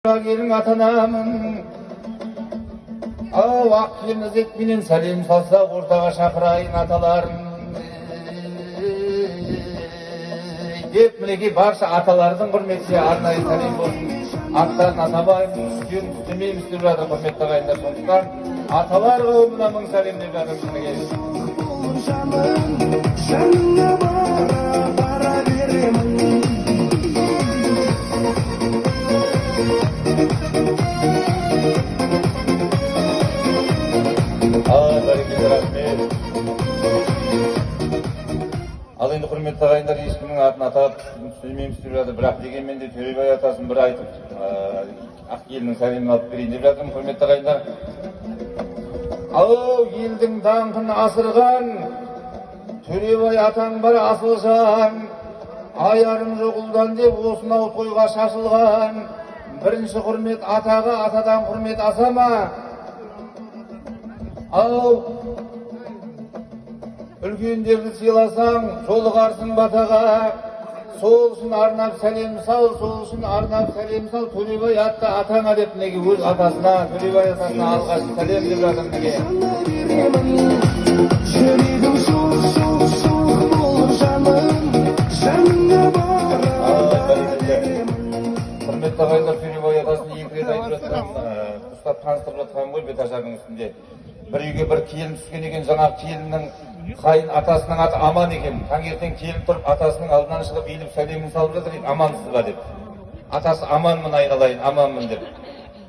Gelin atanamın ақ келін ізетменен сәлем салса ортаға шақырайын аталарын деп мінекей барша аталардың құрметіне арнайы сәлем болсын. Аттарын атамаймыз, үстен үстемейміз деп жатыр құрметті ағайындар. Сондықтан аталар қауымына мың сәлем деп жатырмыз. Ал енді құрметті ағайындар, ешкімнің атын атап сөйлемейміз деп жатыр, бірақ дегенмен де Төребай атасын бір айтып ақ елінің сәлемін алып берейін деп жатырмын. Құрметті ағайындар, ау елдің даңқын асырған Төребай атаң бар асылжан, аярым жоқ ұлдан деп осынау тойға шашылған. Бірінші құрмет атаға, атадан құрмет асама. Ау үлкендерді сыйласаң, жолығарсың батаға. Сол үшін арнап сәлем сал, сол үшін арнап сәлем сал. Төребай атты атаңа деп неге өз атасына, Төребай атасына алғаш сәлем деп жатыр неге. Жүрегім суық болып жаным, жаныңа барам. Құрметті ағайындар, Төребай атасын екі рет айтып жатқан, ұстап таныстырып жатқан ғой беташардың үстінде. Бір үйге бір келін түскен екен, жаңағы келіннің қайын атасының аты Аман екен. Таңертең келін тұрып атасының алдынан шығып иіліп сәлемін салып жатыр, амансыз ба деп. Атасы аманмын айналайын, аманмын деп.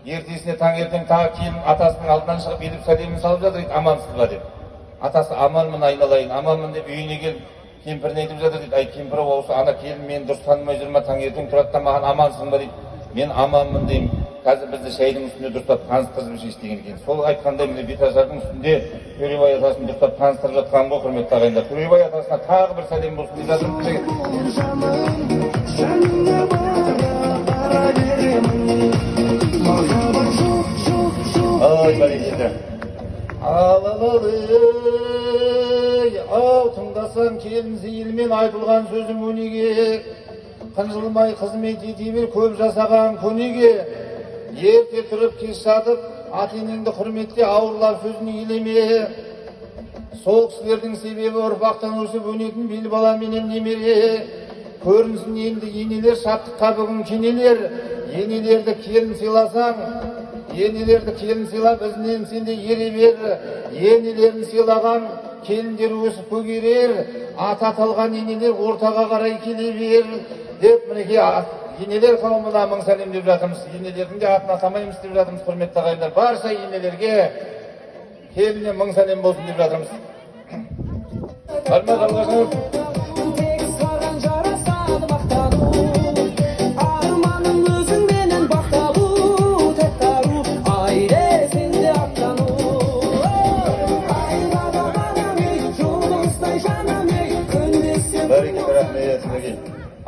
Ертесіне таңертең тағы келін атасының алдынан шығып иіліп сәлемін салып жатыр, амансыз ба деп. Атасы аманмын айналайын, аманмын деп үйіне келіп кемпіріне айтып жатыр дейді. Ай кемпір, осы ана келін мені дұрыс танымай жүр ма, таңертең тұрады да маған амансың ба дейді. Мен аманмын деймін. Қазір бізді шайдың үстінде дұрыстап таныстырып жүрші деген екен. Сол айтқандай міне беташардың үстінде Төребай атасын дұрыстап таныстырып жатқан ғой құрметті ағайындар. Төребай атасына тағы бір сәлем болсын деп жатырмыз. Ай бәрекелді. Ау тыңдасаң келін зейілмен айтылған сөзім өнеге, қынжылмай қызмет ете бер көп жасаған көнеге. Ерте тұрып кеш жатып ата-енеңді құрметте, ауырлар сөзін елеме. Сол кісілердің себебі ұрпақтан өсіп өнетін бел бала менен немере. Көрінсін енді енелер, шаттыққа бүгін кенелер. Енелерді келін сыйласаң, енелерді келін сыйлап ізінен сенде ере бер. Енелерін сыйлаған келіндер өсіп көгерер. Аты аталған енелер ортаға қарай келе бер деп мінекей енелер қауымына мың сәлем деп жатырмыз. Енелердің де атын атамаймыз деп жатырмыз құрметті ағайындар. Барша енелерге келіннен мың сәлем болсын деп жатырмыз. Барма жалғашын.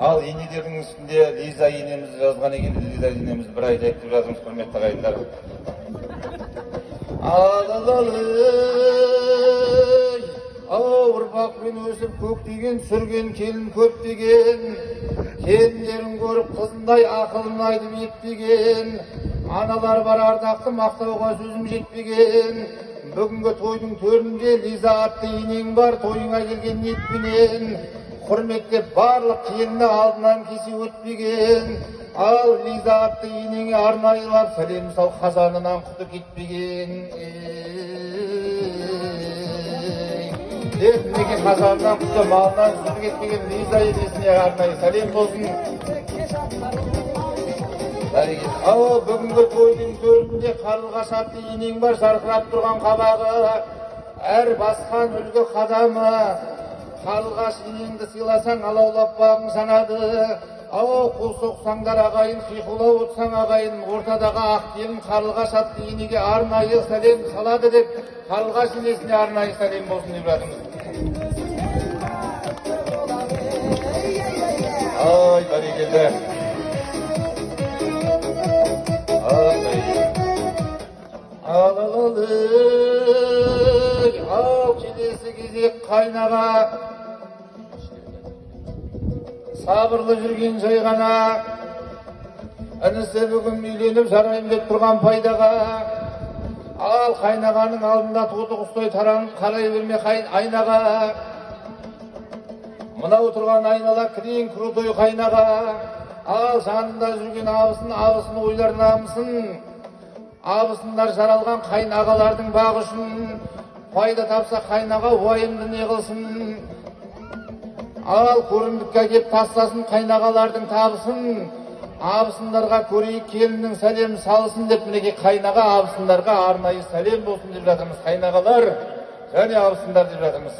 Ал енелердің үстінде Лиза енеміз жазған екен, Лиза енеміз бір айтайық деп жатырмыз құрметті ағайындар. Ұрпақпен өсіп көктеген, сүрген келін көп деген. Келіндерін көріп қызындай ақылын айтып етпеген. Аналар бар ардақты мақтауға сөзім жетпеген. Бүгінгі тойдың төрінде Лиза атты енең бар, тойыңа келген ниетпенен. Құрметтеп барлық келіні алдынан кесе өтпеген. Ал Лиза атты енеңе арнайылап сәлем сал, қазанынан құты кетпеген. Деп неге қазанынан құты малынан құты кетпеген Лиза енесіне арнайы сәлем болсын. Ал бүгінгі тойдың төрінде қарлығаш атты енең бар, жарқырап тұрған қабағы, әр басқан үлгі қадамы. Қарлығаш енеңді сыйласаң, алаулап бағың жанады. Ау қол соқсаңдар ағайын, қиқулау отсаң ағайын, ортадағы ақ келін қарлығаш атты енеге арнайы сәлем салады деп, қарлығаш енесіне арнайы сәлем болсын деп жатырмыз. Ай бәрекелді. Ау келесі кезек қайнаға, сабырлы жүрген жай ғана. інісі бүгін үйленіп жарайым деп тұрған пайдаға, ал қайнағаның алдында туды құстай таранып қарай берме айнаға. Мынау тұрған айнала кірейін крутой қайнаға, ал жанында жүрген абысын ойлар намысын. Абысындар жаралған қайнағалардың бағы үшін, пайда тапса қайнаға уайымды не қылсын. Ал көрімдікке кеп тастасын қайнағалардың табысын. Абысындарға көрейік келіннің сәлем салысын деп, мінеке қайнаға абысындарға арнайы сәлем болсын деп жатырмыз. Қайнағалар және абысындар деп жатырмыз.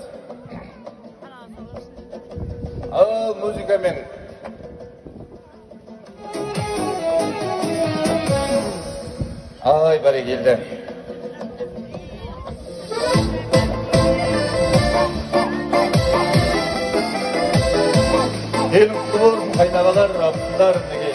Ал музыкамен ай бәрекелді. Келін құтты болсын қайнағалар, абысындар мінеке.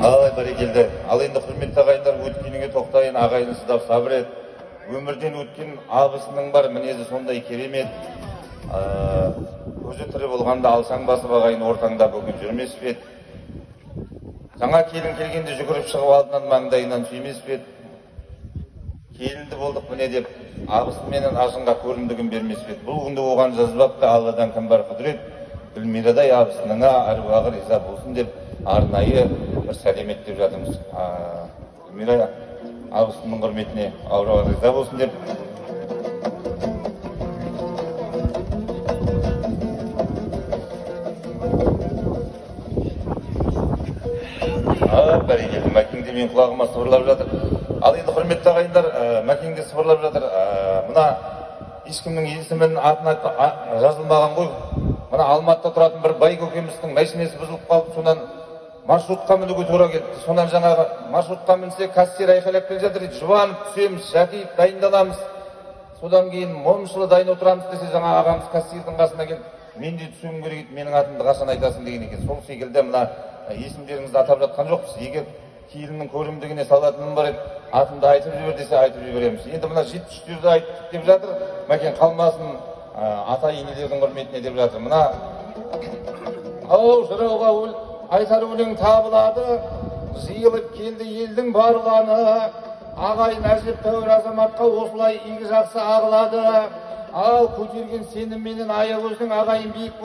Ай бәрекелді. Ал енді құрметті ағайындар, өткеніңе тоқтайын, ағайын шыдап сабыр ет. Өмірден өткен абысының бар мінезі сондай керемет. Өзі тірі болғанда алшаң басып ағайын ортаңда бүгін жүрмес пе еді. Жаңа келін келгенде жүгіріп шығып алдынан маңдайынан сүймес пе еді. Келінді болдық міне деп абысыменен ажынға көрімдігін бермес пе еді. Бұл күнді оған жазбапты Алладан кім бар құдірет. Гүлмирадай абысыныңа аруағы риза болсын деп арнайы бір сәлем ет деп жатырмыз. Гүлмира абысының құрметіне аруағы риза болсын деп. Бәрекелді, Мәкеңде мен құлағыма сыбырлап жатыр. Ал енді құрметті ағайындар, Мәкеңде сыбырлап жатыр. Мына ешкімнің есімін атына жазылмаған ғой. Мына Алматыда тұратын бір бай көкеміздің машинесі бұзылып қалып, сонан маршрутқа мінуге тура келді. Сонан жаңағы маршрутқа мінсе кассир айқайлап келе жатыр. Жұбанып түсеміз, Шәкиев дайындаламыз. Содан кейін момшылы дайын отырамыз десе, жаңа ағамыз кассирдің қасына келіп, мен де түсуім керек еді, менің атымды қашан айтасың деген екен. Сол секілді мына есімдеріңізді атап жатқан жоқпыз. Егер келіннің көрімдігіне салатыным бар еді, атымды айтып жібер десе айтып жібереміз. Енді мына 73-ді айттық деп жатыр. Мәкен қалмасын ата енелердің құрметіне деп жатыр. Мына ау жырауға айтар өлең табылады, жиылып келді елдің барланы, ағайын әжептәуір азаматқа осылай игі жақсы ағылады. Ал көтерген сенімменен аягөздің ағайын биік